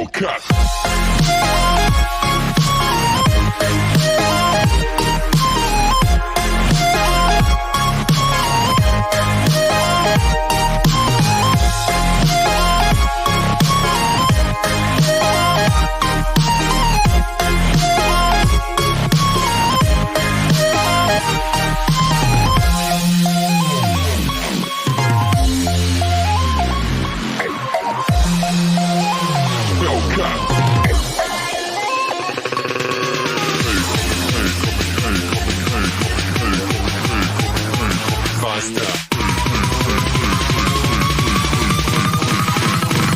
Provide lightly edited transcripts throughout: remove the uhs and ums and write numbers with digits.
Hellcat.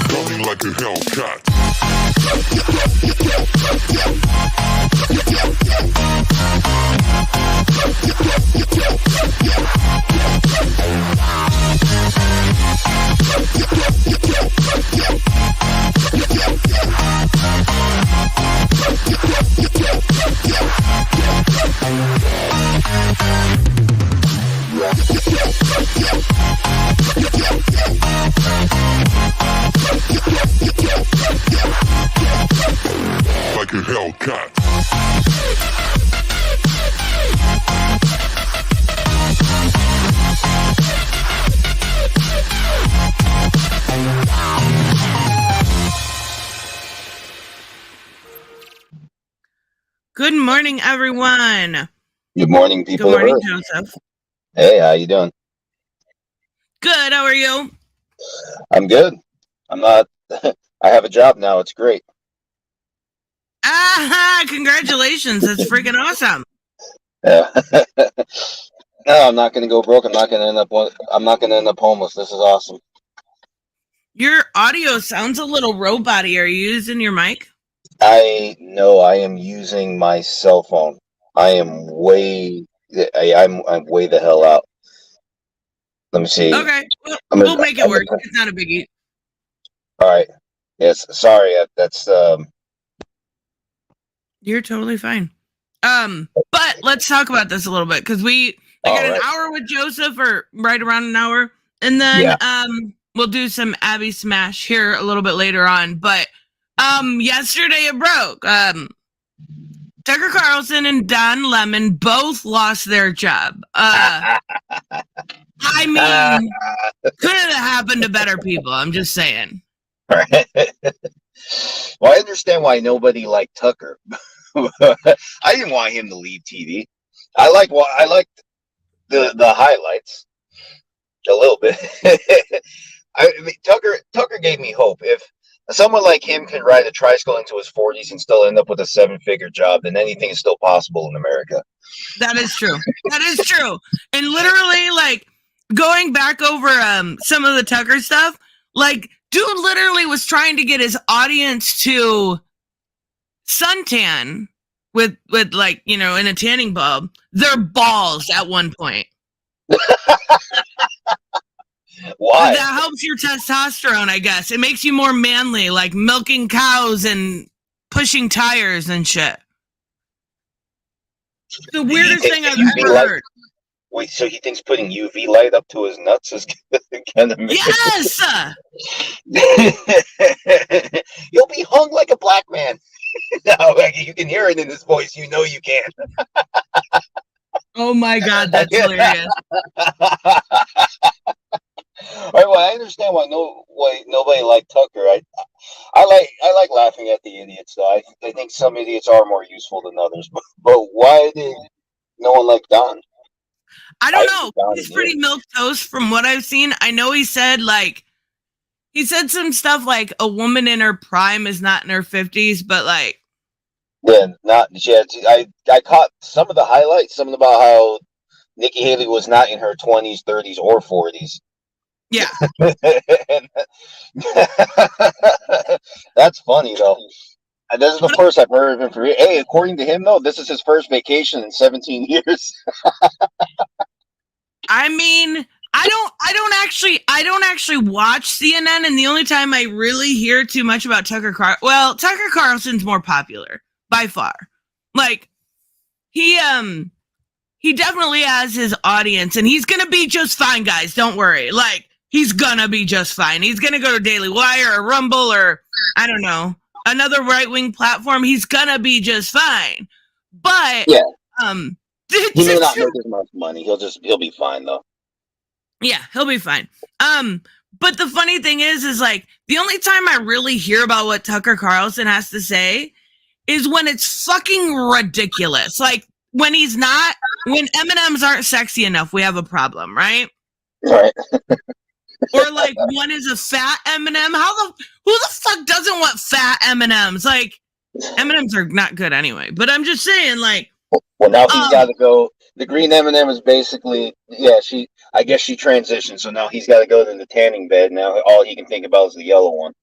Coming like a Hellcat. Like a Hellcat. Good morning, everyone. Good morning, people. Good morning, Joseph. Hey, how you doing? Good. How are you? I'm good. I'm not. I have a job now. It's great. Congratulations. That's freaking awesome. Yeah. No, I'm not going to go broke. I'm not going to end up. I'm not going to end up homeless. This is awesome. Your audio sounds a little robot-y. Are you using your mic? I am using my cell phone. I'm way the hell out. Let me see. Okay, we'll make it work. It's not a biggie. All right. Yes. Sorry. That's You're totally fine. But let's talk about this a little bit because I got an hour with Joseph, or right around an hour, and then we'll do some Abby Smash here a little bit later on. But yesterday it broke. Tucker Carlson and Don Lemon both lost their job. I mean, could have happened to better people. I'm just saying. right. Well, I understand why nobody liked Tucker. I didn't want him to leave TV. I liked the highlights a little bit. I mean, Tucker gave me hope. If someone like him can ride a tricycle into his 40s and still end up with a 7-figure job, then anything is still possible in America. That is true. That is true. And literally, like, going back over some of the Tucker stuff, like, dude literally was trying to get his audience to suntan with like, you know, in a tanning bulb, their balls at one point. Why? That helps your testosterone, I guess. It makes you more manly, like milking cows and pushing tires and shit. The weirdest thing I've ever heard. Wait, so he thinks putting UV light up to his nuts is gonna make Yes! You'll be hung like a black man. No, you can hear it in his voice. You know you can. Oh my God, that's hilarious. All right, well, I understand why nobody liked Tucker. I like laughing at the idiots, though. I think some idiots are more useful than others. But why did no one like Don? I don't know. He's pretty milquetoast from what I've seen. I know he said some stuff like a woman in her prime is not in her 50s, but like, yeah, I caught some of the highlights, something about how Nikki Haley was not in her 20s, 30s, or 40s. Yeah. That's funny, though. And this is the first I've heard of him for. Hey, according to him, though, this is his first vacation in 17 years. I mean, I don't actually watch CNN, and the only time I really hear too much about Tucker Carlson's more popular by far. Like, he definitely has his audience, and he's gonna be just fine, guys. Don't worry. Like, he's gonna be just fine. He's gonna go to Daily Wire or Rumble or I don't know. another right-wing platform, he's gonna be just fine. But Yeah. he may not make as much money. He'll be fine though. Yeah, he'll be fine. But the funny thing is like the only time I really hear about what Tucker Carlson has to say is when it's fucking ridiculous. Like when M&Ms aren't sexy enough, we have a problem, right? Right. Or like one is a fat M&M. Who the fuck doesn't want fat M&Ms? Like M&Ms are not good anyway. But I'm just saying, like. Well, now he's got to go. The green M&M is basically, I guess she transitioned, so now he's got to go to the tanning bed. Now all he can think about is the yellow one.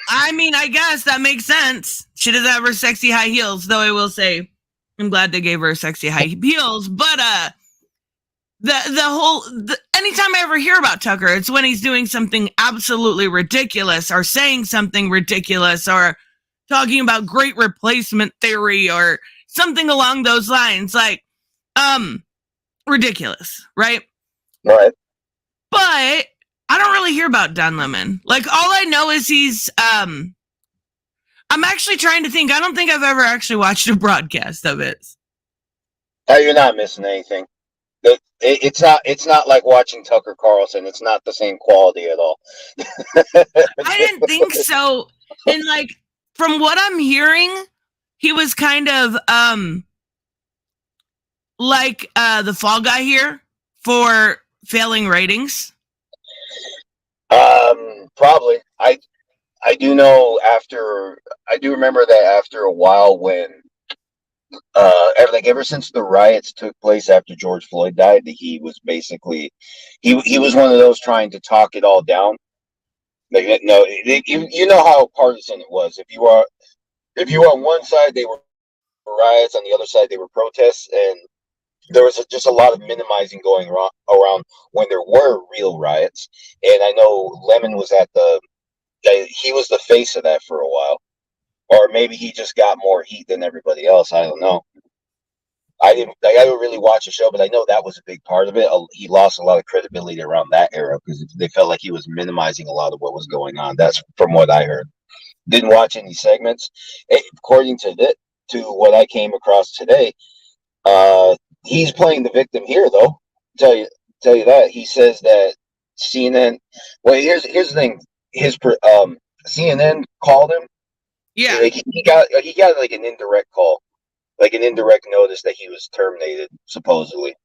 I mean, I guess that makes sense. She doesn't have her sexy high heels, though I will say, I'm glad they gave her sexy high heels. But anytime I ever hear about Tucker, it's when he's doing something absolutely ridiculous or saying something ridiculous or talking about great replacement theory or something along those lines. Like, ridiculous, right? Right. But I don't really hear about Don Lemon. Like, all I know is he's, I'm actually trying to think. I don't think I've ever actually watched a broadcast of it. Oh, you're not missing anything. It's not like watching Tucker Carlson. It's not the same quality at all. I didn't think so. And like, from what I'm hearing, he was kind of, like the fall guy here for failing ratings. Probably. I do know I do remember that after a while when ever since the riots took place after George Floyd died, he was basically he was one of those trying to talk it all down. Like, no, you know how partisan it was. If you were on one side, they were riots. On the other side, they were protests, and there was just a lot of minimizing going around when there were real riots. And I know Lemon was he was the face of that for a while, or maybe he just got more heat than everybody else. I don't know. I didn't really watch the show, but I know that was a big part of it. He lost a lot of credibility around that era because they felt like he was minimizing a lot of what was going on. That's from what I heard. Didn't watch any segments. According to what I came across today, he's playing the victim here, though. Tell you that he says that CNN. Well, here's the thing. CNN called him. Yeah, like he got like an indirect call, like an indirect notice that he was terminated supposedly.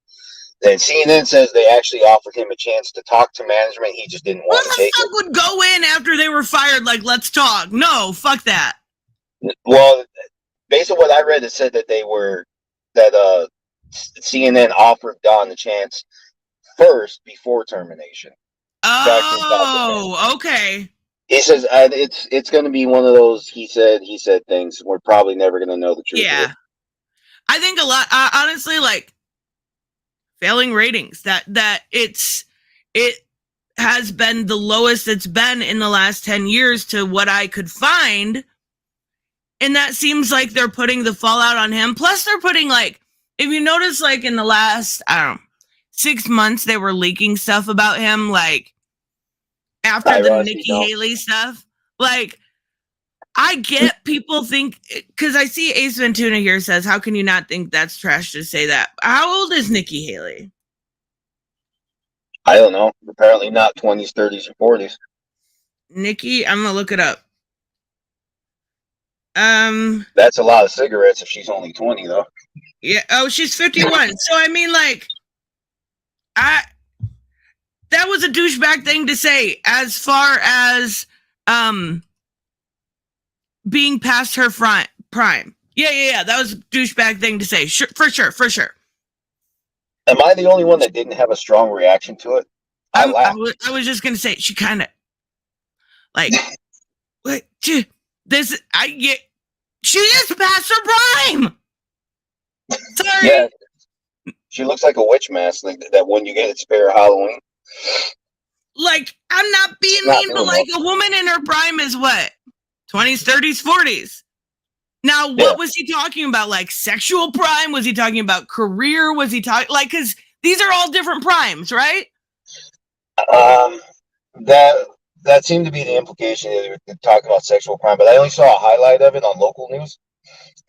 Then CNN says they actually offered him a chance to talk to management. He just didn't want to take it. Who the fuck would go in after they were fired? Like, let's talk. No, fuck that. Well, based on what I read, it said that CNN offered Don the chance first before termination. Oh, okay. He says it's going to be one of those he said things. We're probably never going to know the truth. Yeah, I think a lot. Honestly, like failing ratings. That it has been the lowest it's been in the last 10 years to what I could find, and that seems like they're putting the fallout on him. Plus, they're putting like, if you notice, like in the last 6 months, they were leaking stuff about him, like. After the Nikki Haley stuff, like, I get people think, because I see Ace Ventura here says, how can you not think that's trash to say that? How old is Nikki Haley? I don't know. Apparently not 20s, 30s, or 40s. Nikki, I'm going to look it up. That's a lot of cigarettes if she's only 20, though. Yeah. Oh, she's 51. So, I mean, like, that was a douchebag thing to say as far as being past her prime. Yeah. That was a douchebag thing to say. Sure, for sure. Am I the only one that didn't have a strong reaction to it? I was just going to say, she kind of, like, she is past her prime. Sorry. Yeah. She looks like a witch mask, like that one you get at Spare Halloween. Like, I'm not being mean, but like a woman in her prime is what? 20s, 30s, 40s. Now, what was he talking about? Like sexual prime? Was he talking about career? Was he talking like, because these are all different primes, right? That that seemed to be the implication. They were talking about sexual crime, but I only saw a highlight of it on local news.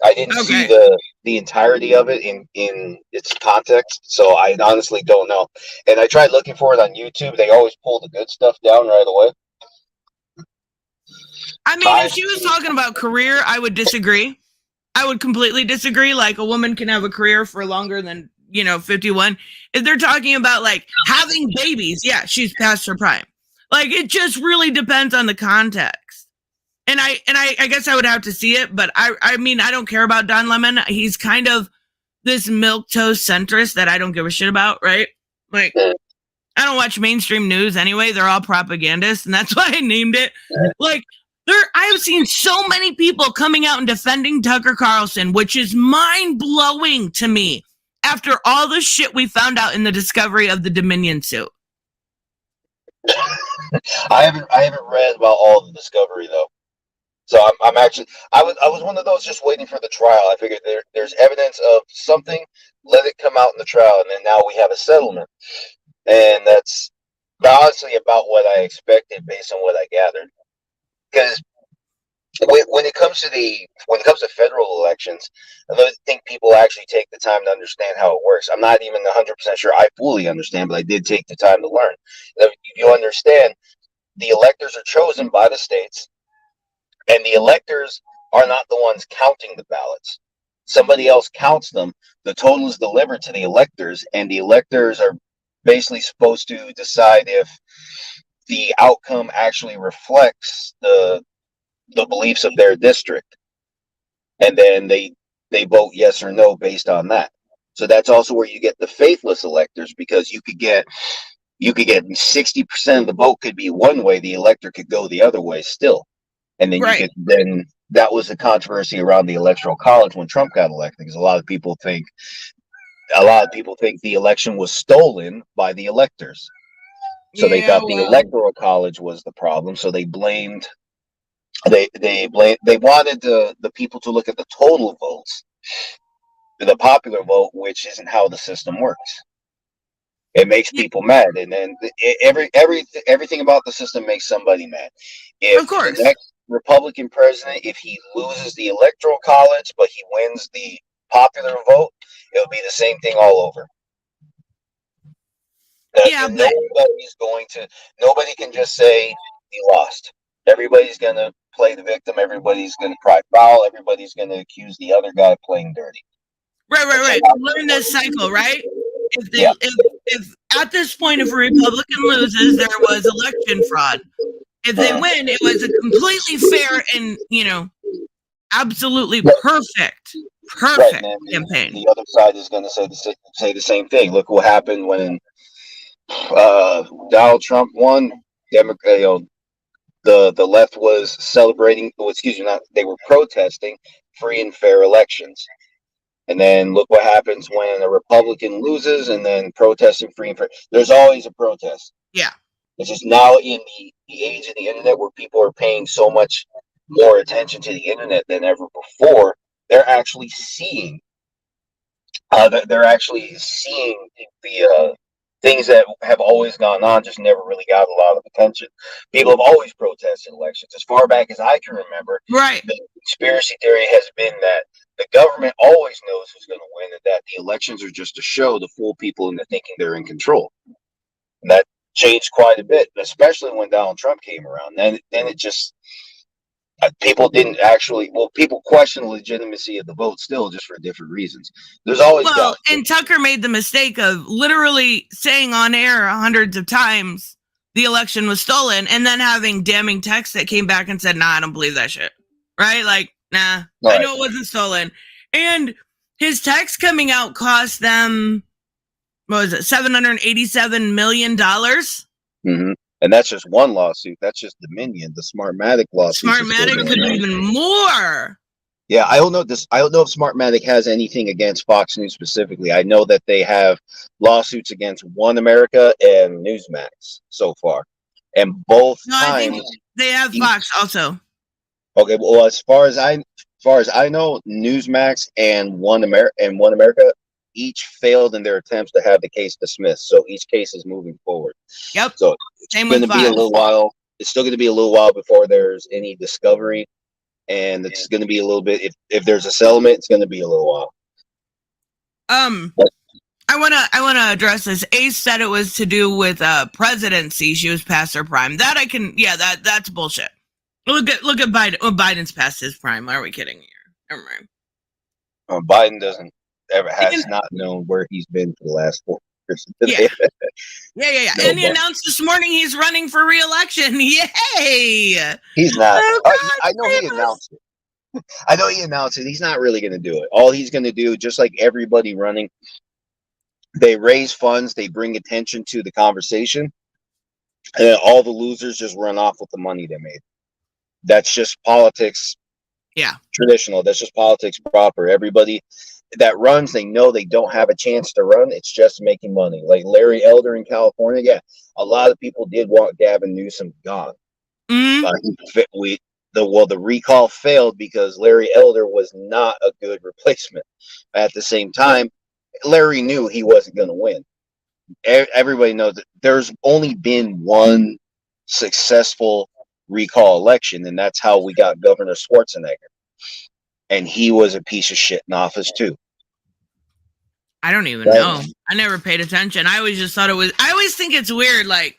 I didn't see Okay. the entirety of it in its context, so I honestly don't know. And I tried looking for it on YouTube. They always pull the good stuff down right away. I mean, if she was talking about career, I would disagree. I would completely disagree. Like, a woman can have a career for longer than, 51. If they're talking about like having babies, yeah, she's past her prime. Like, it just really depends on the context. And I guess I would have to see it, but I mean, I don't care about Don Lemon. He's kind of this milquetoast centrist that I don't give a shit about, right? Like, I don't watch mainstream news anyway. They're all propagandists, and that's why I named it. Like, I have seen so many people coming out and defending Tucker Carlson, which is mind-blowing to me after all the shit we found out in the discovery of the Dominion suit. I haven't read about all the discovery though. So I'm actually I was one of those just waiting for the trial. I figured there's evidence of something, let it come out in the trial, and then now we have a settlement. And that's honestly about what I expected based on what I gathered. Because when it comes to federal elections, I don't think people actually take the time to understand how it works. I'm not even 100% sure I fully understand, but I did take the time to learn. If you understand, the electors are chosen by the states, and the electors are not the ones counting the ballots. Somebody else counts them. The total is delivered to the electors, and the electors are basically supposed to decide if the outcome actually reflects the beliefs of their district, and then they vote yes or no based on that. So that's also where you get the faithless electors, because you could get 60% of the vote could be one way, the elector could go the other way still, and then Right. then that was the controversy around the electoral college when Trump got elected, because a lot of people think the election was stolen by the electors. So they thought the electoral college was the problem, so they blamed. They wanted the people to look at the total votes, the popular vote, which isn't how the system works. It makes people mad, and then everything about the system makes somebody mad. If Of course. the next Republican president, if he loses the electoral college but he wins the popular vote, it'll be the same thing all over. Yeah, but Nobody can just say he lost. Everybody's gonna play the victim. Everybody's gonna cry foul. Everybody's gonna accuse the other guy of playing dirty. Right. Learn this cycle, right? If at this point, if a Republican loses, there was election fraud. If they win, it was a completely fair and absolutely perfect Right, campaign. The other side is going to say the same thing. Look what happened when Donald Trump won. The left was celebrating. Oh, excuse me, they were protesting free and fair elections. And then look what happens when a Republican loses, and then protesting free and fair. There's always a protest. Yeah. It's just now in the age of the internet, where people are paying so much more attention to the internet than ever before. They're actually seeing the things that have always gone on, just never really got a lot of attention. People have always protested elections as far back as I can remember. Right. The conspiracy theory has been that the government always knows who's going to win, and that the elections are just a show to fool people into thinking they're in control. And that changed quite a bit, especially when Donald Trump came around. Then it just people question the legitimacy of the vote still, just for different reasons. There's always and Tucker made the mistake of literally saying on air hundreds of times the election was stolen, and then having damning text that came back and said, "Nah, I don't believe that shit." Right? Like, nah, right. I know it wasn't stolen. And his text coming out cost them, what was it, $787 million? Mm-hmm. And that's just one lawsuit. That's just Dominion, the Smartmatic lawsuit. Smartmatic could be even more. Yeah, I don't know if Smartmatic has anything against Fox News specifically. I know that they have lawsuits against One America and Newsmax so far, and both times I think they have Fox also. Okay, well, as far as I know, Newsmax and One America each failed in their attempts to have the case dismissed. So each case is moving forward. Yep. So it's going to be a little while It's still going to be a little while before there's any discovery, and it's going to be a little bit. If there's a settlement, it's going to be a little while. But, I wanna address this. Ace said it was to do with presidency. She was past her prime. That I can, yeah, that's bullshit. Look at Biden. Oh, Biden's past his prime. Why are we kidding here? Never mind. Biden has not known where he's been for the last 4 years. Yeah. No, And he announced this morning he's running for re-election. Yay! He's not. Oh, God, I know he announced it. I know he announced it. He's not really going to do it. All he's going to do, just like everybody running, they raise funds, they bring attention to the conversation, and then all the losers just run off with the money they made. That's just politics. Yeah. Traditional. That's just politics proper. Everybody that runs, they know they don't have a chance to run. It's just making money. Like Larry Elder in California, yeah, a lot of people did want Gavin Newsom gone. The recall failed because Larry Elder was not a good replacement. At the same time, Larry knew he wasn't going to win. Everybody knows that there's only been one successful recall election, and that's how we got Governor Schwarzenegger. And he was a piece of shit in office too. I don't even know. I never paid attention. I always just thought it was. I always think it's weird. Like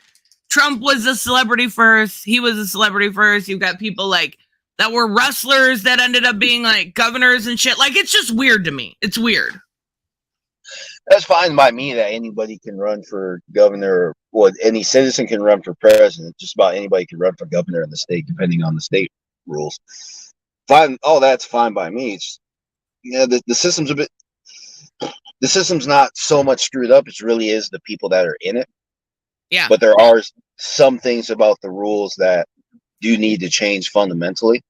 Trump was a celebrity first. He was a celebrity first. You've got people like that were wrestlers that ended up being like governors and shit. Like it's just weird to me. It's weird. That's fine by me that anybody can run for governor, or any citizen can run for president. Just about anybody can run for governor in the state, depending on the state rules. Fine. Oh, that's fine by me. It's, the system's a bit. The system's not so much screwed up. It really is the people that are in it. Yeah. But there are some things about the rules that do need to change fundamentally.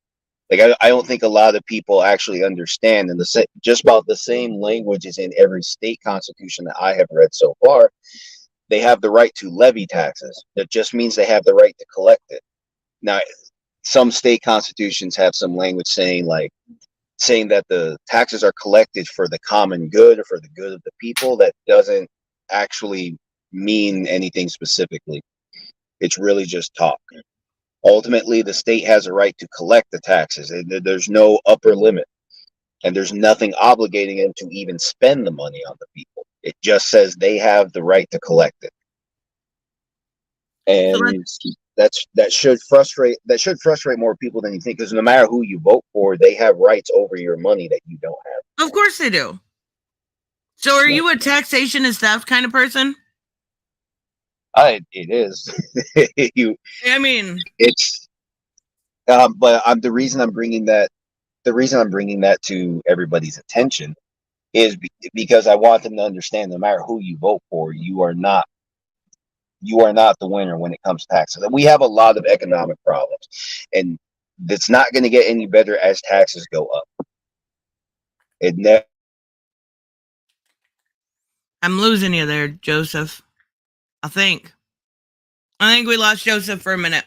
Like I don't think a lot of people actually understand, and just about the same language is in every state constitution that I have read so far. They have the right to levy taxes. That just means they have the right to collect it. Now, some state constitutions have some language saying that the taxes are collected for the common good or for the good of the people. That doesn't actually mean anything specifically. It's really just talk. Ultimately, the state has a right to collect the taxes, and there's no upper limit, and there's nothing obligating them to even spend the money on the people. It just says they have the right to collect it, and that should frustrate more people than you think, because no matter who you vote for, they have rights over your money that you don't have. Of course they do. So are you a taxation is theft kind of person? It is. It's. But the reason I'm bringing that to everybody's attention is because I want them to understand, no matter who you vote for, you are not the winner when it comes to taxes. We have a lot of economic problems, and it's not going to get any better as taxes go up. I'm losing you there, Joseph. I think we lost Joseph for a minute.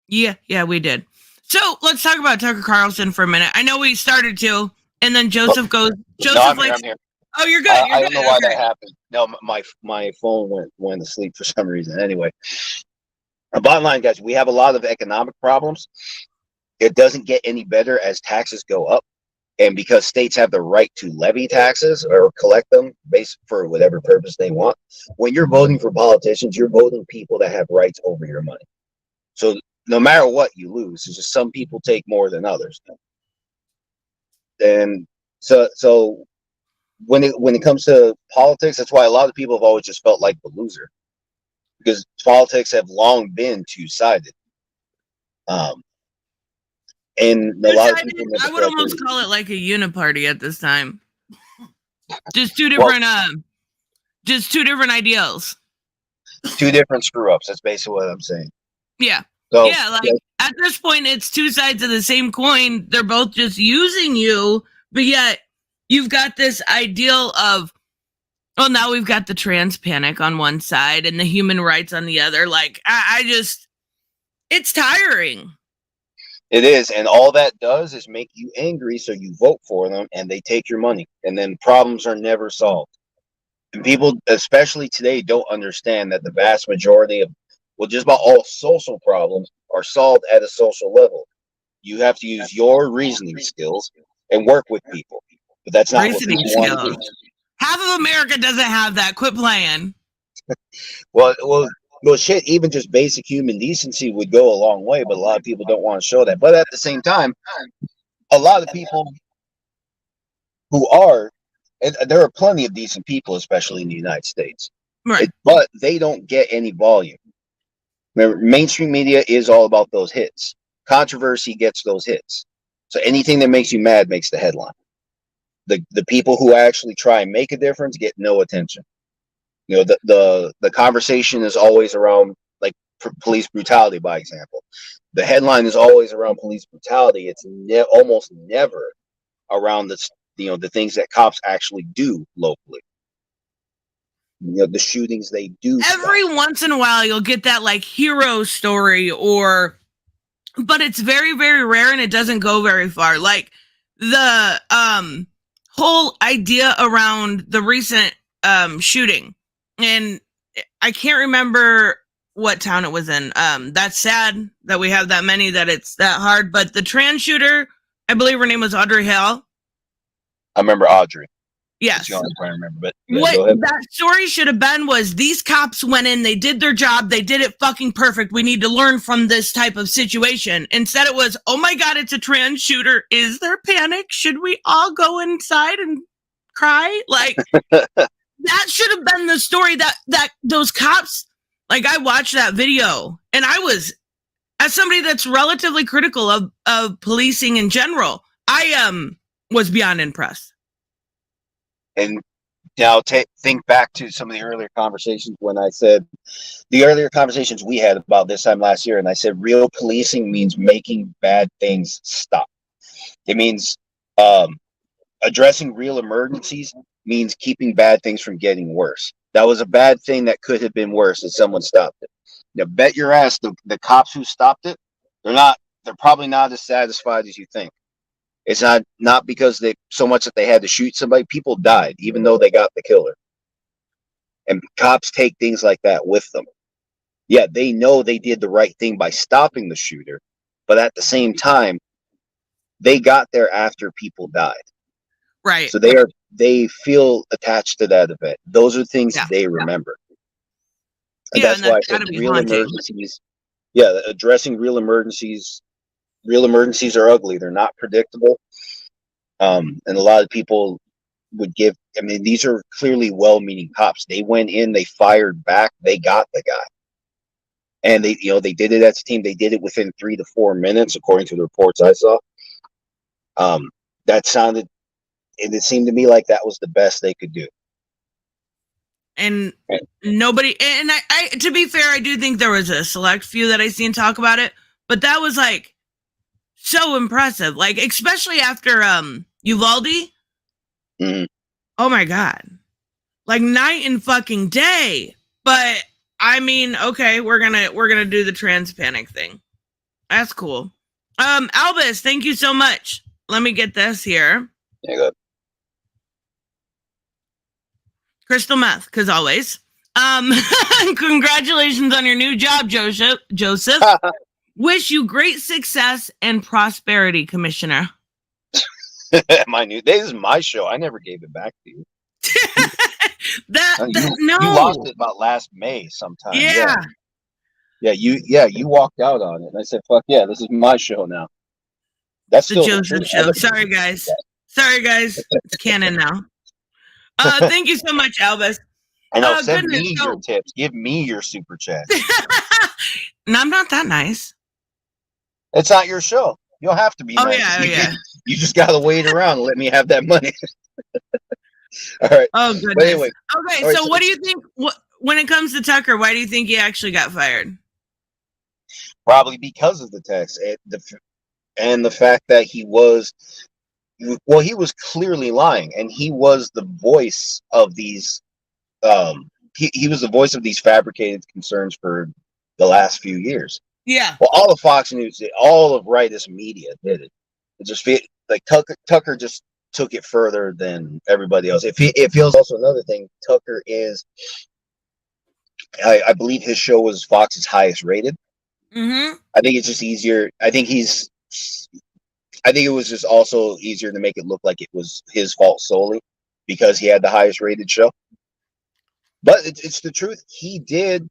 Yeah, we did. So let's talk about Tucker Carlson for a minute. I know we started to, and then Joseph goes. Joseph, I'm here. Oh, you're good. I don't know why that happened. No, my phone went to sleep for some reason. Anyway, bottom line, guys, we have a lot of economic problems. It doesn't get any better as taxes go up. And because states have the right to levy taxes or collect them based for whatever purpose they want, when you're voting for politicians, you're voting people that have rights over your money. So no matter what, you lose. It's just some people take more than others. And so when it comes to politics, that's why a lot of people have always just felt like the loser, because politics have long been two-sided. And a lot of people, I would almost call it like a uniparty at this time. Just two different ideals. Two different screw-ups. That's basically what I'm saying. Yeah. So, at this point, it's two sides of the same coin. They're both just using you, but yet you've got this ideal of, oh, now we've got the trans panic on one side and the human rights on the other. Like, it's tiring. It is, and all that does is make you angry, so you vote for them, and they take your money, and then problems are never solved. And people, especially today, don't understand that the vast majority of Well, just about all social problems are solved at a social level. You have to use your reasoning skills and work with people. But that's not what Reasoning people want to do. skills. Half of America doesn't have that. Quit playing. Well, shit, even just basic human decency would go a long way, but a lot of people don't want to show that. But at the same time, a lot of people who are, and there are plenty of decent people, especially in the United States, Right. but they don't get any volume. Remember, mainstream media is all about those hits. Controversy gets those hits. So anything that makes you mad makes the headline. The people who actually try and make a difference get no attention. You know, the conversation is always around like police brutality, by example. The headline is always around police brutality. It's almost never around the things that cops actually do locally. You know, the shootings they do. Every once in a while, you'll get that like hero story, but it's very, very rare, and it doesn't go very far. Like the whole idea around the recent shooting, and I can't remember what town it was in. That's sad that we have that many, that it's that hard. But the trans shooter, I believe her name was Audrey Hale. I remember Audrey. Yes. I remember, but what that story should have been was these cops went in, they did their job, they did it fucking perfect. We need to learn from this type of situation. Instead, it was, oh my God, it's a trans shooter. Is there panic? Should we all go inside and cry? Like that should have been the story that those cops, like I watched that video and I was, as somebody that's relatively critical of policing in general, I was beyond impressed. And now think back to some of the earlier conversations when I said the earlier conversations we had about this time last year. And I said, real policing means making bad things stop. It means addressing real emergencies means keeping bad things from getting worse. That was a bad thing that could have been worse if someone stopped it. Now, bet your ass the cops who stopped it, they're probably not as satisfied as you think. It's not because they so much that they had to shoot somebody. People died, even though they got the killer. And cops take things like that with them. Yeah, they know they did the right thing by stopping the shooter, but at the same time, they got there after people died. Right. So they feel attached to that event. Those are things they remember. And that's why I said real emergencies. Yeah, addressing real emergencies. Real emergencies are ugly. They're not predictable. And a lot of people would give, I mean, these are clearly well-meaning cops. They went in, they fired back, they got the guy. And they did it as a team. They did it within 3 to 4 minutes, according to the reports I saw. That sounded, and it seemed to me like that was the best they could do. And nobody, and I to be fair, I do think there was a select few that I seen talk about it, but that was like so impressive, like especially after Uvalde. Mm-hmm. Oh my God, like night and fucking day. But I mean, okay, we're gonna do the trans panic thing. That's cool. Albus, thank you so much. Let me get this here. Yeah, good. Crystal meth, because always. Congratulations on your new job, Joseph. Wish you great success and prosperity, Commissioner. This is my show. I never gave it back to you. No. You lost it about last May sometime. Yeah. You walked out on it. And I said, fuck yeah, this is my show now. That's the still Joseph show. Sorry, guys. It's canon now. Thank you so much, Albus. I know, send me your tips. Give me your super chat. No, I'm not that nice. It's not your show. You don't have to be nice. Yeah. You just got to wait around and let me have that money. All right. Oh, goodness. But anyway. Okay, so what do you think, when it comes to Tucker, why do you think he actually got fired? Probably because of the text and the fact that he was clearly lying, and he was the voice of these he was the voice of these fabricated concerns for the last few years. Yeah. Well, all of Fox News, all of rightist media did it. It just like Tucker just took it further than everybody else. It feels also another thing. Tucker is I believe his show was Fox's highest rated. Mm-hmm. I think it's just easier. I think it was just also easier to make it look like it was his fault solely because he had the highest rated show. But it's the truth. He did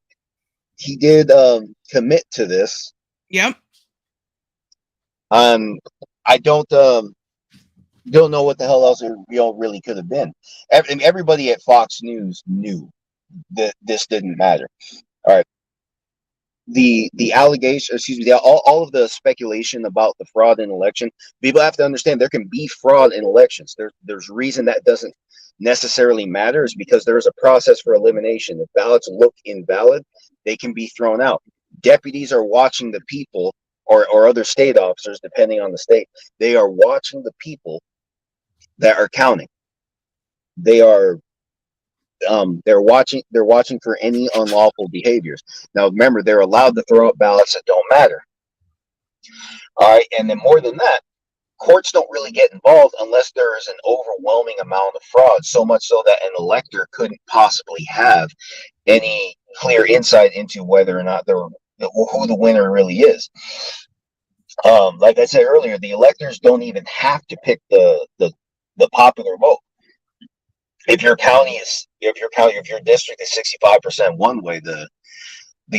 commit to this. Yep. I don't know what the hell else it really could have been. Everybody at Fox News knew that this didn't matter. All right. The allegation, excuse me, all of the speculation about the fraud in election, people have to understand there can be fraud in elections. There's reason that doesn't necessarily matter is because there is a process for elimination. If ballots look invalid, they can be thrown out. Deputies are watching the people, or other state officers, depending on the state. They are watching the people that are counting. They're watching for any unlawful behaviors. Now remember, they're allowed to throw out ballots that don't matter. All right, and then more than that, courts don't really get involved unless there is an overwhelming amount of fraud, so much so that an elector couldn't possibly have any clear insight into whether or not who the winner really is. Like I said earlier, the electors don't even have to pick the popular vote. If your district is 65% one way, the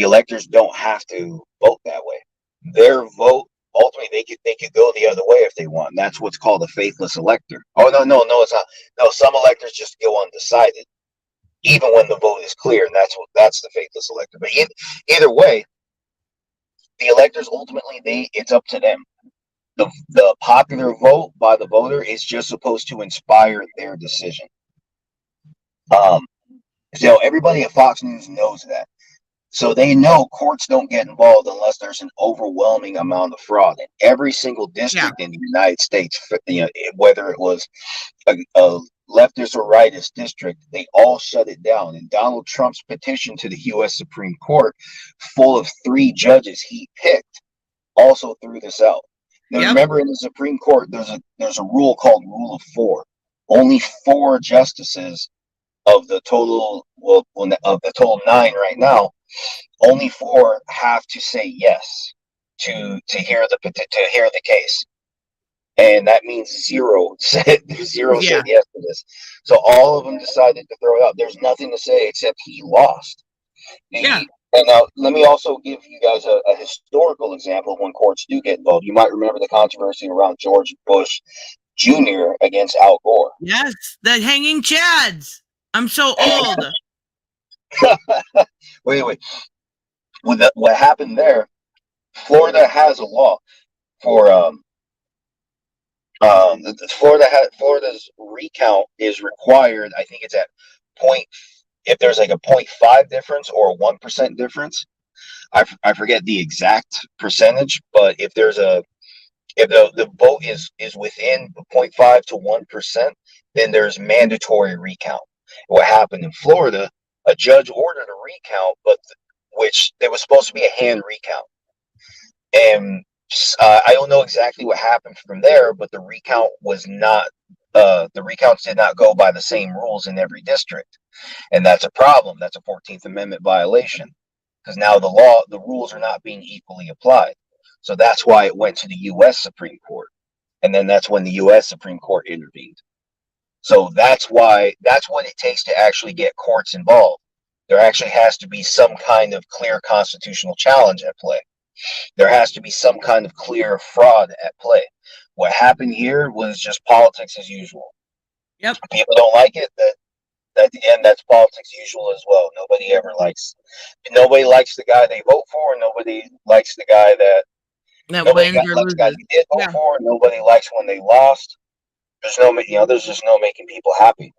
electors don't have to vote that way. Their vote ultimately they could go the other way if they want. And that's what's called a faithless elector. Oh no, it's not. No, some electors just go undecided, even when the vote is clear, and that's the faithless elector. But either way, the electors ultimately it's up to them. The popular vote by the voter is just supposed to inspire their decision. So everybody at Fox News knows that. So they know courts don't get involved unless there's an overwhelming amount of fraud in every single district in the United States. Whether it was a leftist or rightist district, they all shut it down. And Donald Trump's petition to the U.S. Supreme Court, full of 3 judges he picked, also threw this out. Now, remember, in the Supreme Court, there's a rule called Rule of 4. Only 4 justices of the total, of the total 9 right now, only 4 have to say yes to hear the case, and that means 0 said yes to this. So all of them decided to throw it out. There's nothing to say except he lost. And now let me also give you guys a historical example of when courts do get involved. You might remember the controversy around George Bush Jr. against Al Gore. Yes, the hanging chads. I'm so old. Wait. What happened there? Florida has a law for Florida's recount is required. I think it's at point. If there's like a 0.5 difference or a 1% difference, I forget the exact percentage, but if the vote is within 0.5 to 1%, then there's mandatory recount. What happened in Florida? A judge ordered a recount, but which there was supposed to be a hand recount, and I don't know exactly what happened from there, but the recount was not. The recounts did not go by the same rules in every district, and that's a problem. That's a 14th Amendment violation because now the rules are not being equally applied. So that's why it went to the U.S. Supreme Court, and then that's when the U.S. Supreme Court intervened. So that's what it takes to actually get courts involved. There actually has to be some kind of clear constitutional challenge at play. There has to be some kind of clear fraud at play. What happened here was just politics as usual. Yep. People don't like it. At the end, that's politics as usual as well. Nobody likes the guy they vote for. Nobody likes the guy that wins or loses. The guy they did vote for. Nobody likes when they lost. There's just no making people happy.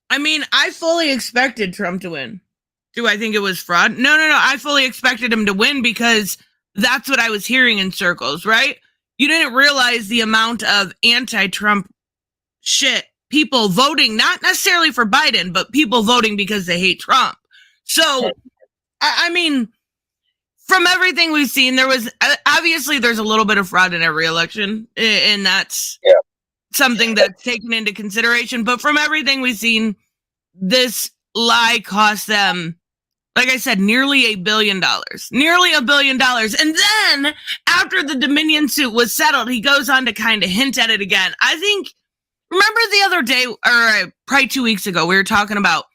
I mean, I fully expected Trump to win. Do I think it was fraud? No. I fully expected him to win because that's what I was hearing in circles, right? You didn't realize the amount of anti-Trump shit, people voting, not necessarily for Biden, but people voting because they hate Trump. So, I mean, from everything we've seen, there's a little bit of fraud in every election, and that's something that's taken into consideration. But from everything we've seen, this lie cost them like I said, nearly $1 billion. Nearly $1 billion. And then after the Dominion suit was settled, he goes on to kind of hint at it again. I think, remember the other day, or probably 2 weeks ago, we were talking about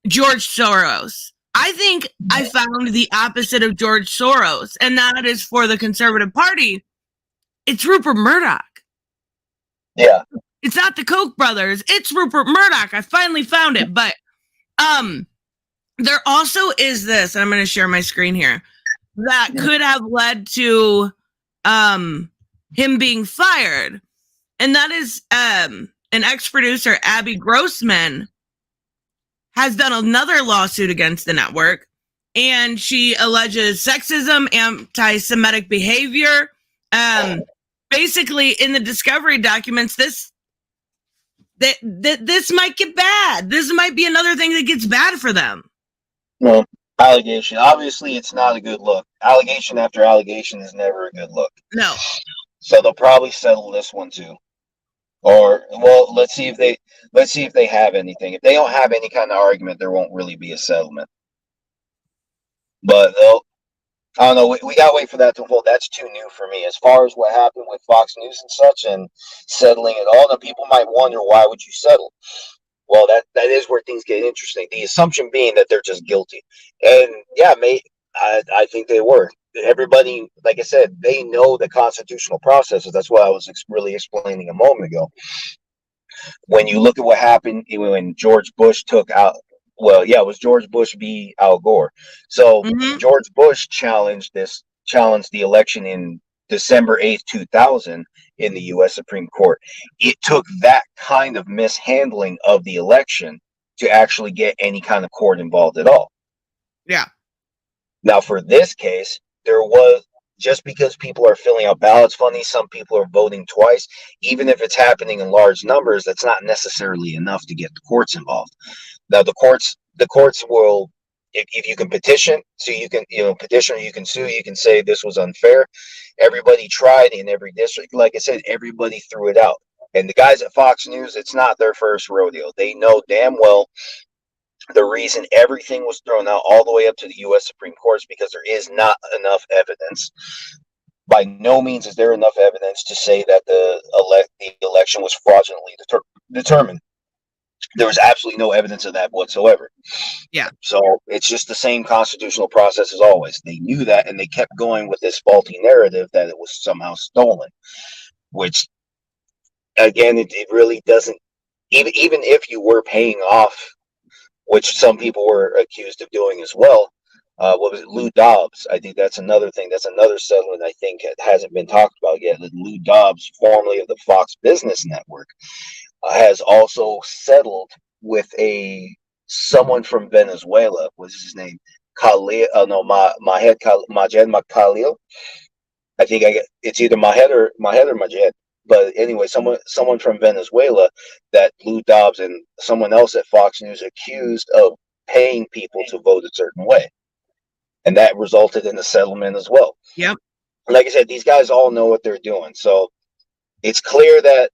George Soros. I think I found the opposite of George Soros, and that is for the Conservative Party. It's Rupert Murdoch. Yeah. It's not the Koch brothers. It's Rupert Murdoch. I finally found it. But there also is this, and I'm going to share my screen here, that could have led to him being fired. And that is an ex-producer, Abby Grossman, has done another lawsuit against the network. And she alleges sexism, anti-Semitic behavior. Basically, in the discovery documents, this might get bad. This might be another thing that gets bad for them. Well, allegation. Obviously, it's not a good look. Allegation after allegation is never a good look. No. So they'll probably settle this one too. Or, well, let's see if they have anything. If they don't have any kind of argument, there won't really be a settlement. But I don't know. We gotta wait for that to unfold. That's too new for me. As far as what happened with Fox News and such, and settling it all, now people might wonder, why would you settle? Well, that is where things get interesting. The assumption being that they're just guilty, and yeah, I think they were. Everybody, like I said, they know the constitutional processes. That's what I was really explaining a moment ago. When you look at what happened when George Bush took out, well, yeah, it was George Bush v. Al Gore. So George Bush challenged the election in December 8th, 2000 in the U.S. Supreme Court. It took that kind of mishandling of the election to actually get any kind of court involved at all. Yeah. Now, for this case, there was, just because people are filling out ballots funny, some people are voting twice, even if it's happening in large numbers, that's not necessarily enough to get the courts involved. Now, the courts will, if you can petition, so you can, petition, or you can sue, you can say this was unfair. Everybody tried in every district. Like I said, everybody threw it out. And the guys at Fox News, it's not their first rodeo. They know damn well the reason everything was thrown out all the way up to the U.S. Supreme Court is because there is not enough evidence. By no means is there enough evidence to say that the election was fraudulently determined. There was absolutely no evidence of that whatsoever. Yeah. So it's just the same constitutional process as always. They knew that, and they kept going with this faulty narrative that it was somehow stolen, which, again, it really doesn't, even if you were paying off, which some people were accused of doing as well. What was it? Lou Dobbs. I think that's another thing. That's another settlement I think hasn't been talked about yet. Lou Dobbs, formerly of the Fox Business Network, has also settled with someone from Venezuela. What's his name? Khalil? Majed Khalil. I think it's either Majed or Majed. But anyway, someone from Venezuela that Lou Dobbs and someone else at Fox News accused of paying people to vote a certain way. And that resulted in a settlement as well. Yep. Like I said, these guys all know what they're doing. So it's clear that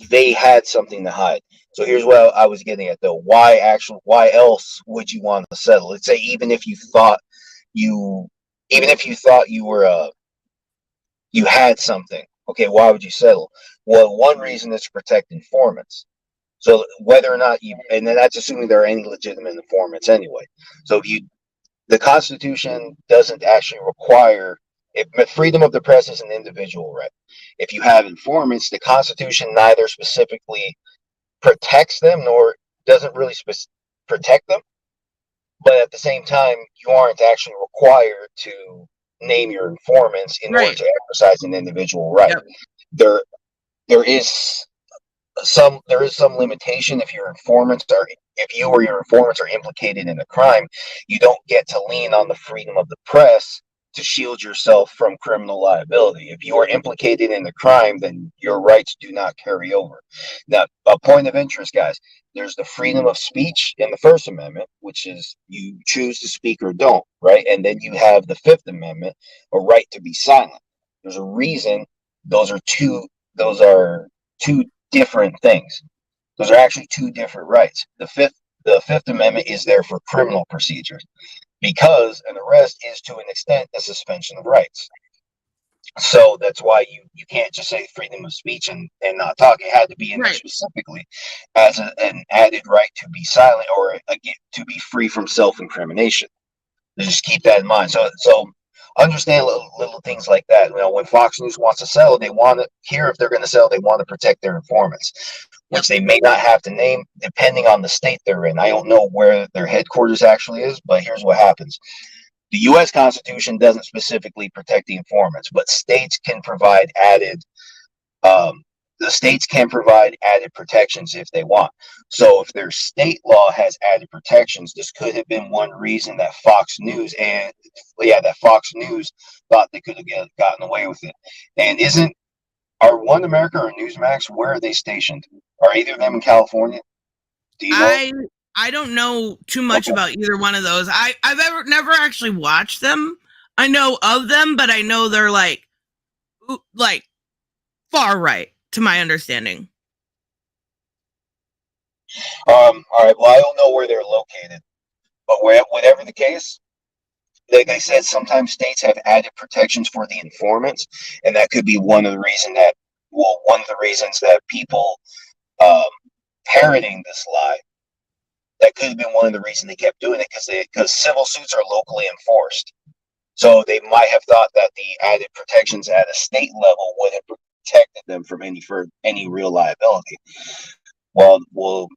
they had something to hide. So here's what I was getting at, though. Why else would you want to settle? Let's say even if you thought you were you had something. Okay, why would you settle? Well, one reason is to protect informants. So whether or not and then that's assuming there are any legitimate informants anyway. So the Constitution doesn't actually require, freedom of the press is an individual right. If you have informants, the Constitution neither specifically protects them nor doesn't really protect them. But at the same time, you aren't actually required to name your informants in order to exercise an individual right. Yep. There is some limitation if you or your informants are implicated in a crime. You don't get to lean on the freedom of the press to shield yourself from criminal liability. If you are implicated in the crime, then your rights do not carry over. Now, a point of interest, guys, there's the freedom of speech in the First Amendment, which is you choose to speak or don't, right? And then you have the Fifth Amendment, a right to be silent. There's a reason those are two different things. Those are actually two different rights. The the Fifth Amendment is there for criminal procedures because an arrest is to an extent a suspension of rights. So that's why you can't just say freedom of speech and not talk. It had to be in there Right. specifically as an added right to be silent or again, to be free from self-incrimination. Just keep that in mind. So understand little things like that. You know, when Fox News wants to sell, they want to hear if they're going to sell. They want to protect their informants, which they may not have to name depending on the state they're in. I don't know where their headquarters actually is, but here's what happens. The U.S. Constitution doesn't specifically protect the informants, but states can provide added protections if they want. So if their state law has added protections, this could have been one reason that Fox News thought they could have gotten away with it. And are One America or Newsmax, where are they stationed? Are either of them in California? Do you know? I don't know too much about either one of those. I've never actually watched them. I know of them, but I know they're like far right to my understanding. All right. Well, I don't know where they're located, but whatever the case, like I said, sometimes states have added protections for the informants, and that could be one of the reasons that people parroting this lie. That could have been one of the reasons they kept doing it because civil suits are locally enforced. So they might have thought that the added protections at a state level would have protected them from any real liability. Well,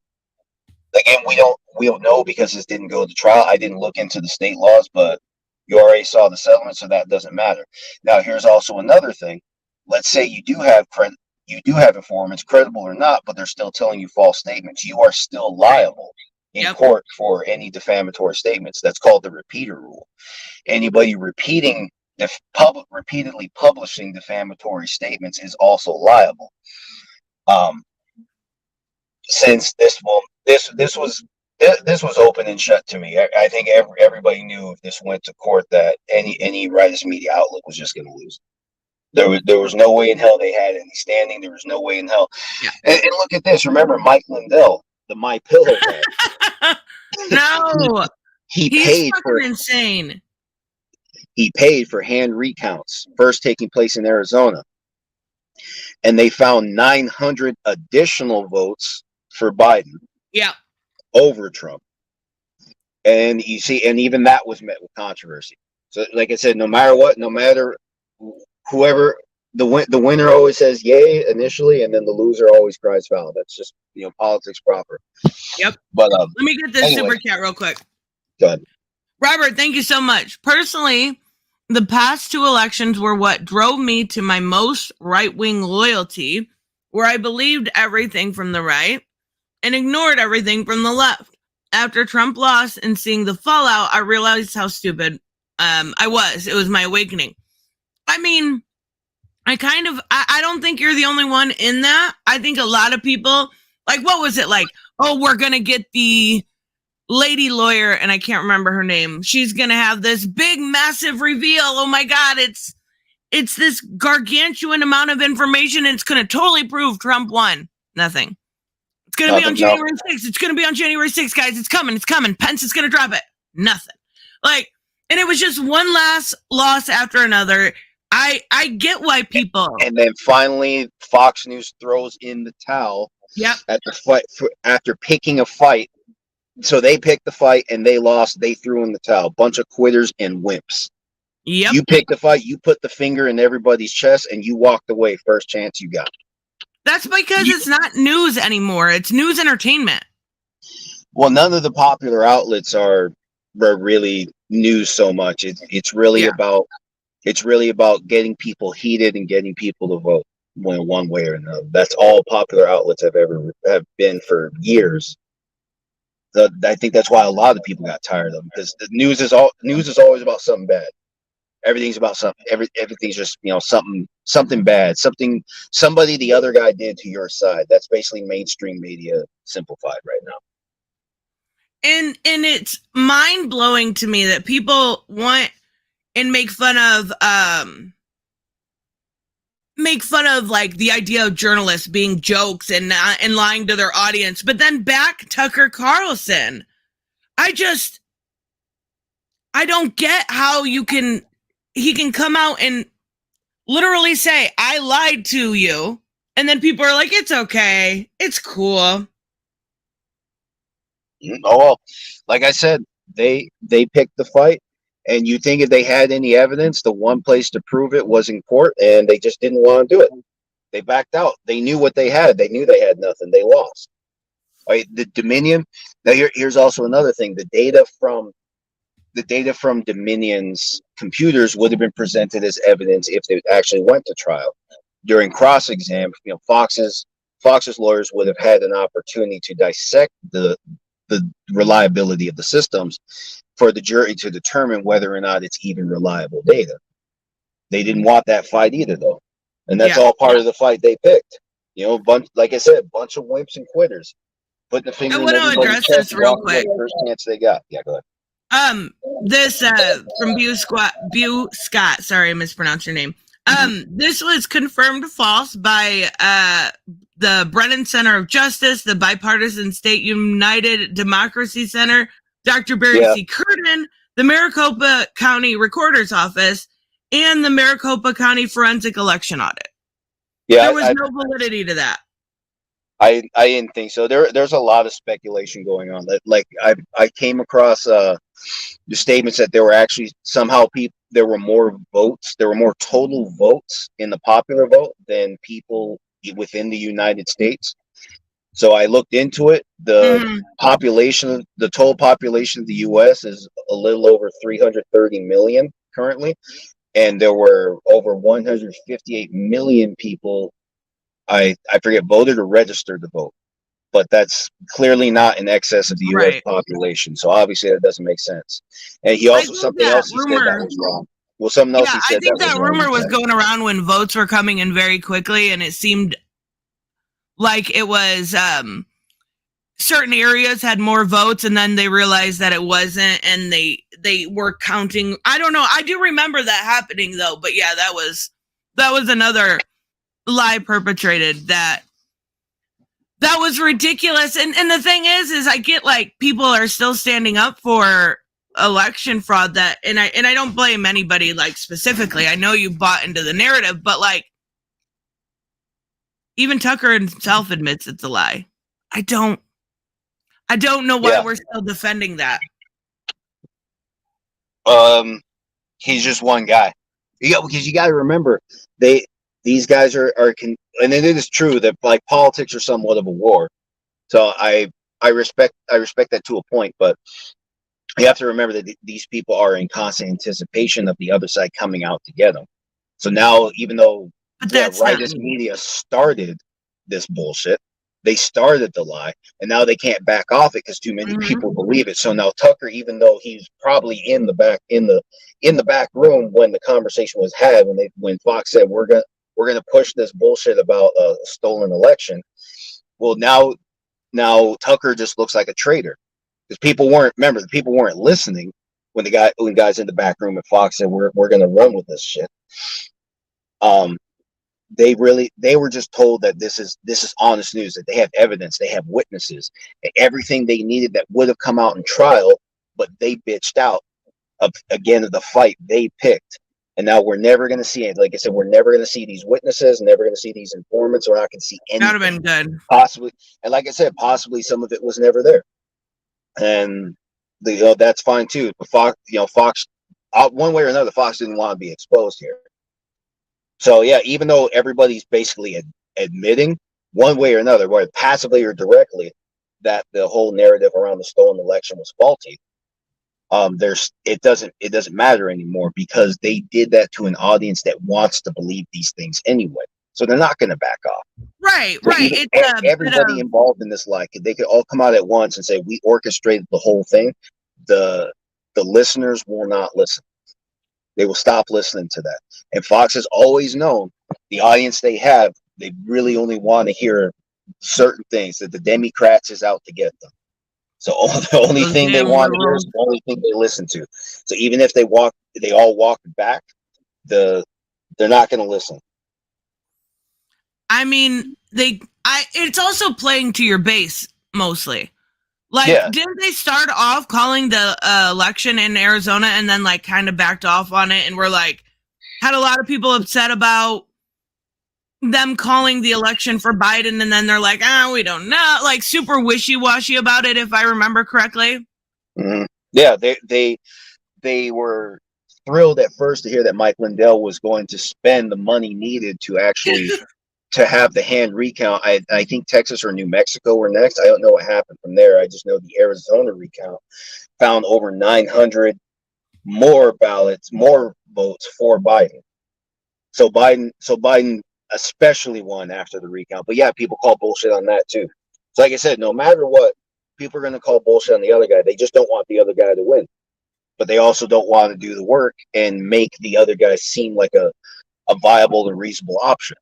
again, we don't know because this didn't go to trial. I didn't look into the state laws, but you already saw the settlement, so that doesn't matter. Now, here's also another thing. Let's say you do have informants, credible or not, but they're still telling you false statements. You are still liable in court for any defamatory statements. That's called the repeater rule. Anybody repeatedly publishing defamatory statements is also liable. Since this was open and shut to me, I think everybody knew if this went to court that any righteous media outlet was just going to lose. There was no way in hell they had any standing. There was no way in hell. Yeah. And look at this. Remember Mike Lindell, the My Pillow guy? No, he's paid for insane. He paid for hand recounts first taking place in Arizona, and they found 900 additional votes for Biden. Yeah. Over Trump. And you see, and even that was met with controversy. So, like I said, no matter whoever the winner always says yay initially, and then the loser always cries foul. That's just politics proper. Yep. But let me get this super chat real quick. Go ahead. Robert, thank you so much. Personally, the past two elections were what drove me to my most right-wing loyalty, where I believed everything from the right and ignored everything from the left. After Trump lost and seeing the fallout, I realized how stupid I was. It was my awakening. I mean, I don't think you're the only one in that. I think a lot of people, like, what was it like? Oh, we're going to get the lady lawyer, and I can't remember her name. She's going to have this big, massive reveal. Oh my God, it's this gargantuan amount of information, and it's going to totally prove Trump won. Nothing. It's going to be on January 6th. It's going to be on January 6th, guys. It's coming. Pence is going to drop it. Nothing. And it was just one last loss after another. I get why people. And then finally, Fox News throws in the towel. Yep. After picking a fight. So they picked the fight and they lost. They threw in the towel. Bunch of quitters and wimps. Yep. You picked the fight. You put the finger in everybody's chest and you walked away first chance you got. That's because it's not news anymore. It's news entertainment. Well, none of the popular outlets are really news so much. It's really about getting people heated and getting people to vote one way or another. That's all popular outlets have been for years. I think that's why a lot of people got tired of them, because the news is always about something bad. Everything's about something. Everything's just something bad, somebody the other guy did to your side. That's basically mainstream media simplified right now. And it's mind blowing to me that people want and make fun of make fun of like the idea of journalists being jokes and lying to their audience, but then back Tucker Carlson. I don't get how he can come out and literally say, I lied to you. And then people are like, it's okay. It's cool. Oh, well, like I said, they picked the fight. And you think if they had any evidence, the one place to prove it was in court, and they just didn't want to do it. They backed out. They knew what they had. They knew they had nothing. They lost. Right? The Dominion. Now here's also another thing. The data from Dominion's computers would have been presented as evidence if they actually went to trial. During cross-exam, Fox's lawyers would have had an opportunity to dissect the reliability of the systems for the jury to determine whether or not it's even reliable data. They didn't want that fight either, though, and that's all part of the fight they picked. Like I said, bunch of wimps and quitters, putting the finger in everybody's chest real quick. First chance they got. Yeah, go ahead. This from Bu Scott. Sorry, I mispronounced your name. This was confirmed false by the Brennan Center of Justice, the Bipartisan State United Democracy Center, Dr. Barry C. Curtin, the Maricopa County Recorder's Office, and the Maricopa County Forensic Election Audit. Yeah, there was no validity to that. I didn't think so. There's a lot of speculation going on. Like I came across the statements that there were actually somehow there were more votes. There were more total votes in the popular vote than people within the United States. So I looked into it. The total population of the U.S. is a little over 330 million currently, and there were over 158 million people. I forget, voted or registered to vote, but that's clearly not in excess of the U.S. population. So obviously that doesn't make sense. And he also something else he said that was wrong. Well, something else he said. I think that rumor was going around when votes were coming in very quickly, and it seemed like it was certain areas had more votes, and then they realized that it wasn't, and they were counting. I don't know. I do remember that happening though, but yeah, that was another lie perpetrated that was ridiculous. And the thing is I get like people are still standing up for election fraud, that and I don't blame anybody like specifically. I know you bought into the narrative, but like even Tucker himself admits it's a lie. I don't know why we're still defending that. He's just one guy. Because you got to remember these guys are and it is true that like politics are somewhat of a war. So I respect that to a point, but you have to remember that these people are in constant anticipation of the other side coming out to get them. So now, even though rightist media started this bullshit, they started the lie, and now they can't back off it because too many people believe it. So now Tucker, even though he's probably in the back room when the conversation was had, when Fox said we're gonna push this bullshit about a stolen election, well now Tucker just looks like a traitor because people weren't listening when guys in the back room at Fox said we're gonna run with this shit. They were just told that this is honest news, that they have evidence, they have witnesses, everything they needed that would have come out in trial, but they bitched out of the fight they picked. And now we're never going to see it. Like I said, we're never going to see these witnesses, never going to see these informants. We're not going to see anything. That would have been good. Possibly. And like I said, possibly some of it was never there. And that's fine too. But Fox, one way or another, Fox didn't want to be exposed here. So yeah, even though everybody's basically admitting one way or another, whether passively or directly, that the whole narrative around the stolen election was faulty, it doesn't matter anymore because they did that to an audience that wants to believe these things anyway. So they're not going to back off. Right. Everybody involved in this lie, they could all come out at once and say we orchestrated the whole thing. The listeners will not listen. They will stop listening to that. And Fox has always known the audience they have, they really only want to hear certain things, that the Democrats is out to get them. So the only thing they want to hear is the only thing they listen to. So even if they all walk back, they're not going to listen. I mean, it's also playing to your base mostly. Like, Yeah. didn't they start off calling the election in Arizona and then like kind of backed off on it and were like, had a lot of people upset about them calling the election for Biden, and then they're like, we don't know, like super wishy-washy about it, if I remember correctly. Mm-hmm. Yeah, they were thrilled at first to hear that Mike Lindell was going to spend the money needed to actually to have the hand recount. I think Texas or New Mexico were next. I don't know what happened from there. I just know the Arizona recount found over 900 more ballots, more votes for Biden. So Biden especially won after the recount. But yeah, people call bullshit on that too. So like I said, no matter what, people are going to call bullshit on the other guy. They just don't want the other guy to win. But they also don't want to do the work and make the other guy seem like a viable and reasonable option.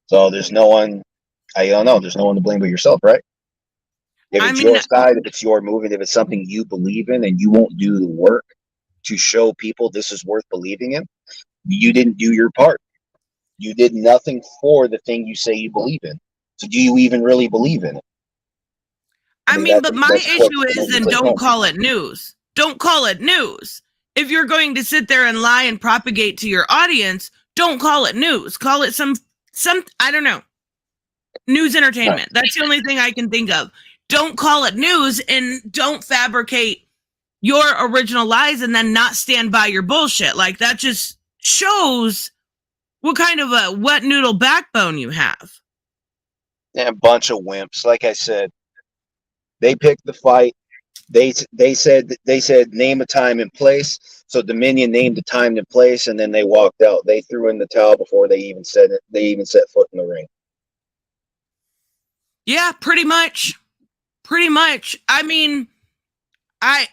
So there's no one, I don't know, there's no one to blame but yourself, right? If it's your side, if it's your movement, if it's something you believe in and you won't do the work to show people this is worth believing in, you didn't do your part. You did nothing for the thing you say you believe in. So do you even really believe in it? I mean, but my issue is then don't call it news. Don't call it news. If you're going to sit there and lie and propagate to your audience, don't call it news. Call it some I don't know, news entertainment. That's the only thing I can think of. Don't call it news, and don't fabricate your original lies and then not stand by your bullshit. Like, that just shows what kind of a wet noodle backbone you have. Yeah, a bunch of wimps. Like I said, they picked the fight. They said name a time and place. So Dominion named the time and place, and then they walked out. They threw in the towel before they even said it. They even set foot in the ring. Yeah, pretty much. Pretty much. I mean, I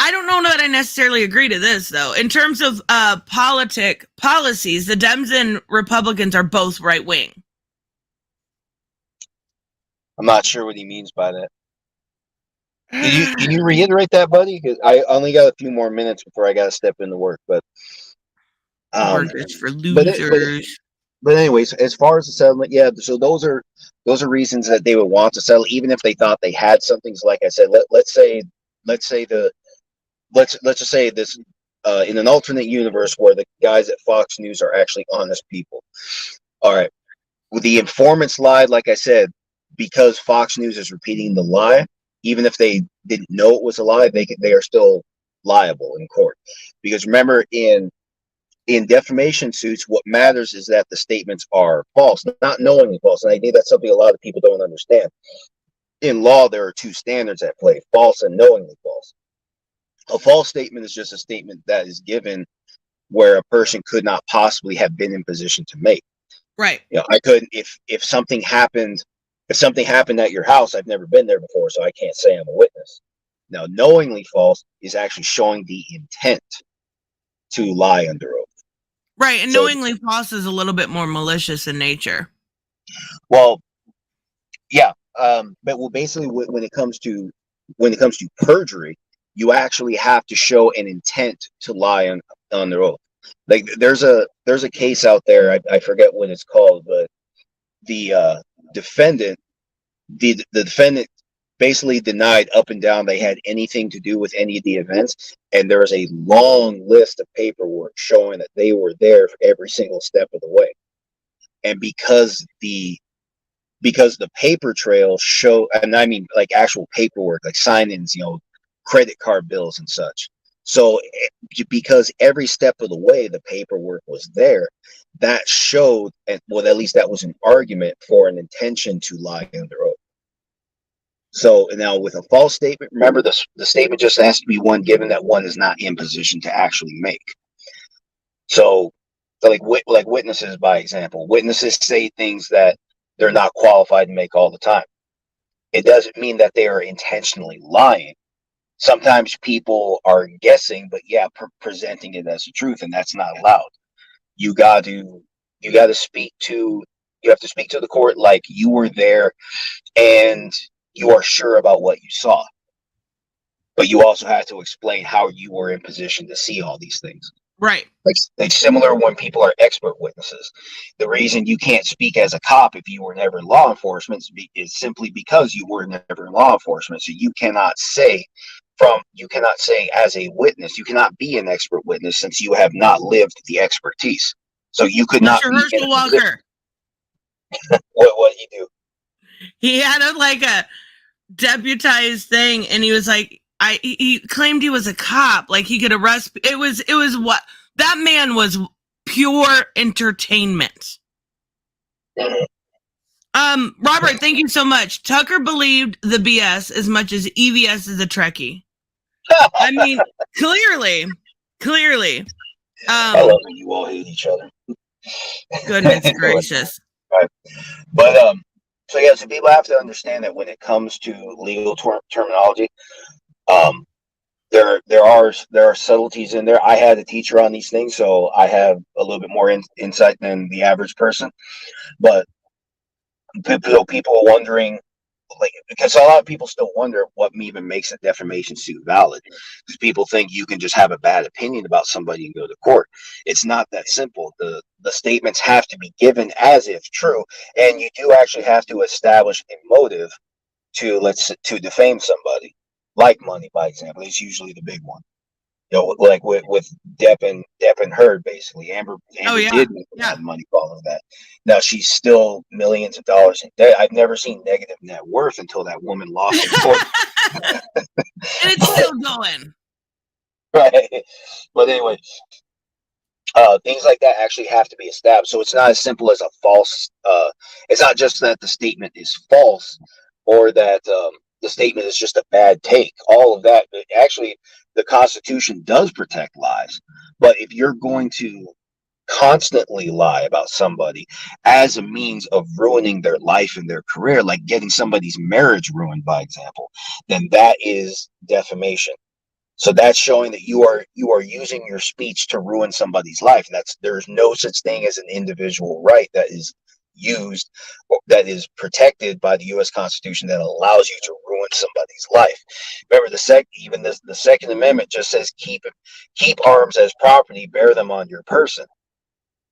don't know that I necessarily agree to this though. In terms of policies, the Dems and Republicans are both right wing. I'm not sure what he means by that. Can you reiterate that, buddy? Because I only got a few more minutes before I got to step into work. But work is for losers. But anyways, as far as the settlement, yeah. So those are reasons that they would want to settle, even if they thought they had something. So like I said, let's just say this in an alternate universe where the guys at Fox News are actually honest people. All right, with the informants lied, like I said, because Fox News is repeating the lie. Even if they didn't know it was a lie, they are still liable in court. Because remember, in defamation suits, what matters is that the statements are false, not knowingly false. And I think that's something a lot of people don't understand. In law, there are two standards at play: false and knowingly false. A false statement is just a statement that is given where a person could not possibly have been in position to make. Right. You know, I couldn't, if something happened at your house, I've never been there before, so I can't say I'm a witness. Now, knowingly false is actually showing the intent to lie under oath. Right, and knowingly false is a little bit more malicious in nature. Well, yeah, but basically, when it comes to perjury, you actually have to show an intent to lie on their oath. Like there's a case out there, I forget what it's called, but the defendant basically denied up and down they had anything to do with any of the events, and there was a long list of paperwork showing that they were there for every single step of the way. And because the paper trail show, and I mean like actual paperwork, like sign-ins, credit card bills and such. So because every step of the way the paperwork was there, that showed, and well, at least that was an argument for an intention to lie under oath. So now with a false statement, remember the statement just has to be one given that one is not in position to actually make. So like witnesses, by example, witnesses say things that they're not qualified to make all the time. It doesn't mean that they are intentionally lying. Sometimes people are guessing, but yeah, presenting it as the truth, and that's not allowed. You have to speak to the court like you were there and you are sure about what you saw. But you also have to explain how you were in position to see all these things. Right. Like similar when people are expert witnesses. The reason you can't speak as a cop if you were never in law enforcement is simply because you were never in law enforcement. So you cannot say as a witness, you cannot be an expert witness since you have not lived the expertise. So you could not Mr. be in Herschel a position. Walker. What did he do? He had a deputized thing, and he was like, he claimed he was a cop, like he could arrest. It was what that man was, pure entertainment. Robert, thank you so much. Tucker believed the BS as much as EVS is a Trekkie. I mean, clearly. I love when you all hate each other. Goodness gracious. Right. But so yeah, so people have to understand that when it comes to legal terminology, there are subtleties in there. I had a teacher on these things, so I have a little bit more insight than the average person. But people are wondering, like, because a lot of people still wonder what even makes a defamation suit valid, because people think you can just have a bad opinion about somebody and go to court. It's not that simple. The statements have to be given as if true, and you do actually have to establish a motive to defame somebody, like money, by example. It's usually the big one. You know, like with Depp and Heard, basically. Amber did make a lot of money following that. Now she's still millions of dollars in debt. I've never seen negative net worth until that woman lost in court. And it's still going. Right. But anyway, things like that actually have to be established. So it's not as simple as a false. It's not just that the statement is false, or that the statement is just a bad take. All of that. Actually, the Constitution does protect lies. But if you're going to constantly lie about somebody as a means of ruining their life and their career, like getting somebody's marriage ruined, by example, then that is defamation. So that's showing that you are using your speech to ruin somebody's life. There's no such thing as an individual right that is used, that is protected by the U.S. Constitution, that allows you to ruin somebody's life. Remember, the Second Amendment just says keep arms as property, bear them on your person.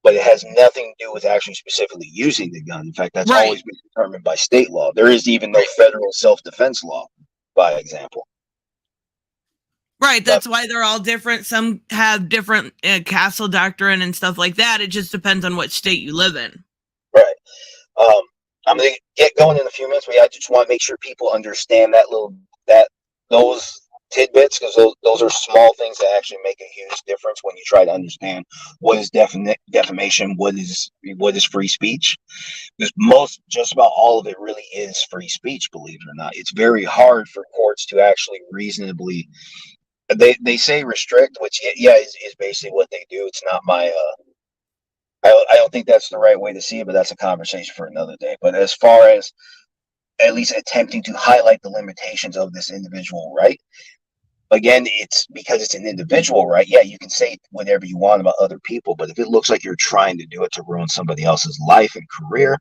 But it has nothing to do with actually specifically using the gun. In fact, that's always been determined by state law. There is even no federal self-defense law, by example. Right, that's why they're all different. Some have different castle doctrine and stuff like that. It just depends on what state you live in. Right. I'm going to get going in a few minutes, but I just want to make sure people understand those tidbits, because those are small things that actually make a huge difference when you try to understand what is defamation, what is free speech. Because just about all of it really is free speech, believe it or not. It's very hard for courts to actually reasonably. They say restrict, which is basically what they do. It's not my. I don't think that's the right way to see it, but that's a conversation for another day. But as far as at least attempting to highlight the limitations of this individual right, again, it's because it's an individual right. Yeah, you can say whatever you want about other people, but if it looks like you're trying to do it to ruin somebody else's life and career,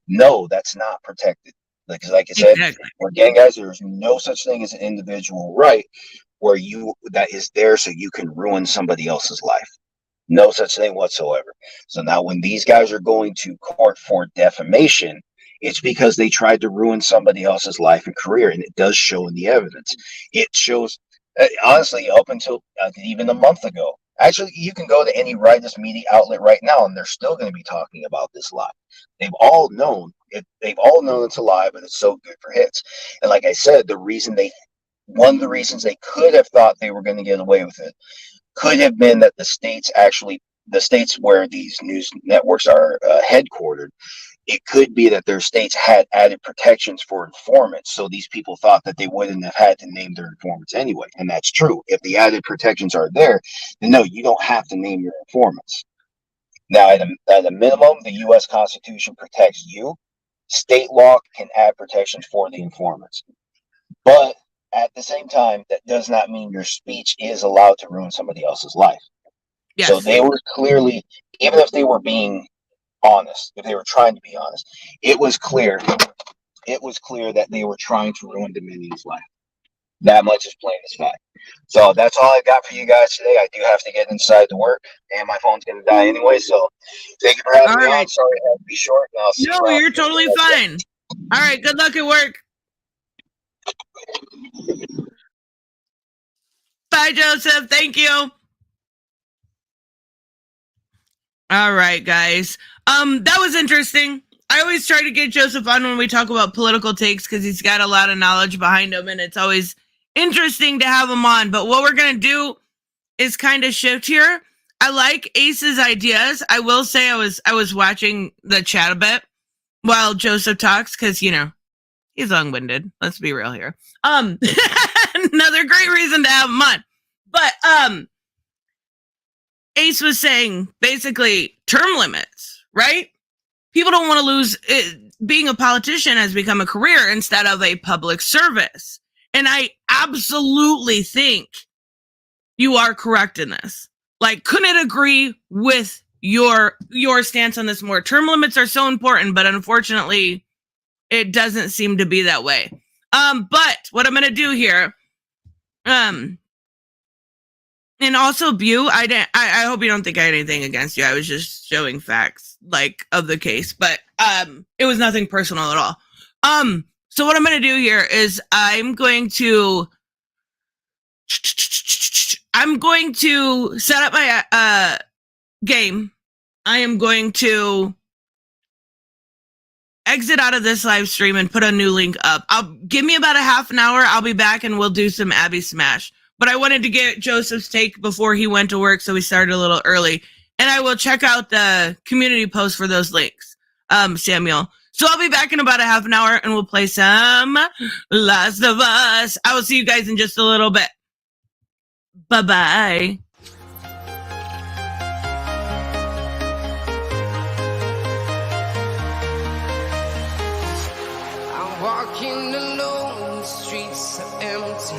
no, that's not protected. Like I said, again, guys, there's no such thing as an individual right that is there so you can ruin somebody else's life. No such thing whatsoever. So now when these guys are going to court for defamation, it's because they tried to ruin somebody else's life and career, and it does show in the evidence. It shows, honestly, up until even a month ago. Actually, you can go to any rightist media outlet right now, and they're still going to be talking about this lie. They've all known it. They've all known it's a lie, but it's so good for hits. And like I said, one of the reasons they could have thought they were going to get away with it could have been that the states where these news networks are headquartered, it could be that their states had added protections for informants. So these people thought that they wouldn't have had to name their informants anyway. And that's true. If the added protections are there, then no, you don't have to name your informants. Now, at a minimum, the U.S. Constitution protects you. State law can add protections for the informants. But at the same time, that does not mean your speech is allowed to ruin somebody else's life. Yes. So they were clearly, even if they were being honest, if they were trying to be honest, it was clear that they were trying to ruin Dominion's life. That much is plain as fact. So that's all I got for you guys today. I do have to get inside to work, and my phone's going to die anyway. So thank you for having me on. Sorry I had to be short. And I'll see No, you around. you're totally fine. All right, good luck at work. Bye, Joseph. Thank you. All right, guys. That was interesting. I always try to get Joseph on when we talk about political takes because he's got a lot of knowledge behind him, and it's always interesting to have him on. But what we're gonna do is kind of shift here. I like Ace's ideas. I will say I was watching the chat a bit while Joseph talks because he's long-winded. Let's be real here. Another great reason to have him on. But Ace was saying basically term limits, right? People don't want to lose it. Being a politician has become a career instead of a public service. And I absolutely think you are correct in this. Like, couldn't agree with your stance on this more. Term limits are so important, but unfortunately, it doesn't seem to be that way. But what I'm going to do here, and also Bu, I hope you don't think I had anything against you. I was just showing facts, like, of the case, but it was nothing personal at all. So what I'm going to do here is I'm going to set up my game. I am going to exit out of this live stream and put a new link up. Give me about a half an hour. I'll be back and we'll do some Abby Smash. But I wanted to get Joseph's take before he went to work, so we started a little early. And I will check out the community post for those links, Samuel. So I'll be back in about a half an hour and we'll play some Last of Us. I will see you guys in just a little bit. Bye-bye. I'm walking alone, the streets are empty.